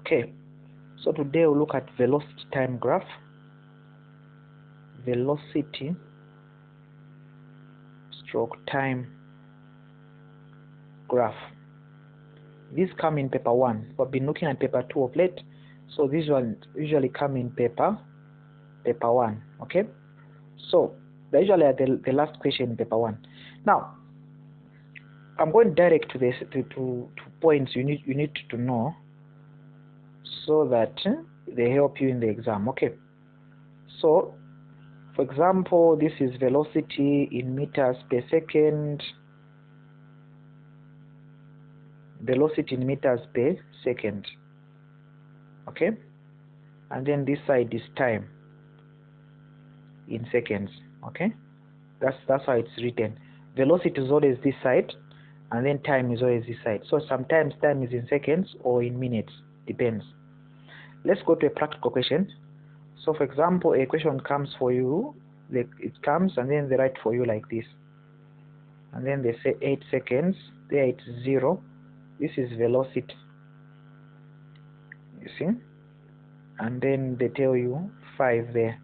Okay, so today we'll look at velocity time graph. Velocity stroke time graph. These come in paper 1. We've been looking at paper 2 of late, so these ones usually come in paper 1. Okay, so they usually are the last question in paper 1. Now I'm going direct to this to points you need to know, so that they help you in the exam. Okay, so for example, this is velocity in meters per second. Velocity in meters per second. Okay, and then this side is time in seconds. Okay, that's how it's written. Velocity is always this side, and then time is always this side. So sometimes time is in seconds or in minutes, depends. Let's go to a practical question. So for example, a question comes for you, like it comes and then they write for you like this, and then they say 8 seconds, there it's 0. This is velocity, you see, and then they tell you 5 there,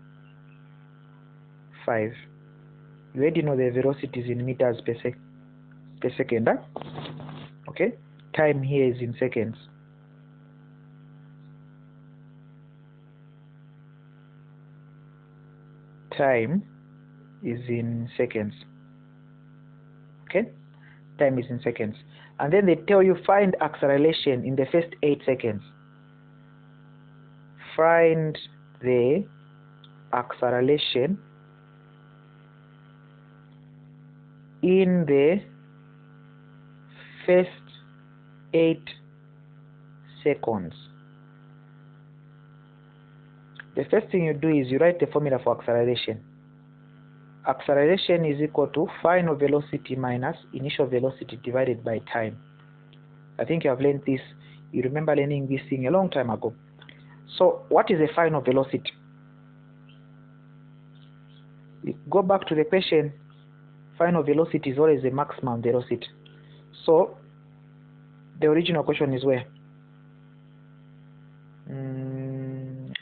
5. You already know the velocity is in meters per second, huh? Okay, time here is in seconds. Time is in seconds. Okay, time is in seconds. And then they tell you find acceleration in the first 8 seconds. Find the acceleration in the first 8 seconds. The first thing you do is you write the formula for acceleration. Acceleration is equal to final velocity minus initial velocity divided by time. I think you have learned this. You remember learning this thing a long time ago. So what is the final velocity? You go back to the question. Final velocity is always the maximum velocity. So the original question is where?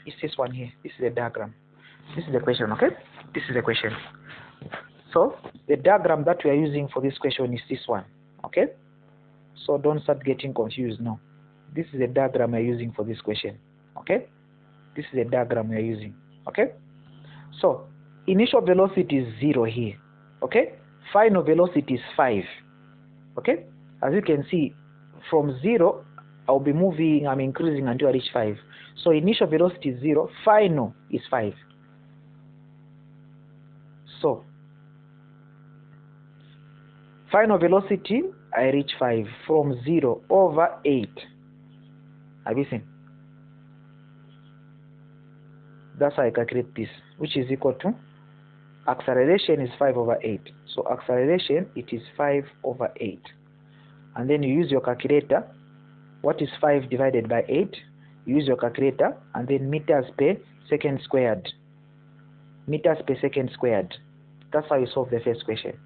It's this one here. This is the diagram. This is the question, okay? This is the question. So the diagram that we are using for this question is this one, okay? So don't start getting confused now. This is the diagram we are using for this question, okay? This is the diagram we are using, okay? So initial velocity is 0 here, okay? Final velocity is 5, okay? As you can see, from 0, I'll be moving, I'm increasing until I reach 5. So initial velocity is 0, final is 5. So final velocity, I reach 5 from 0 over 8. Have you seen? That's how I calculate this, which is equal to acceleration is 5 over 8. So acceleration, it is 5 over 8. And then you use your calculator. What is 5 divided by 8? You use your calculator, and then meters per second squared. Meters per second squared. That's how you solve the first question.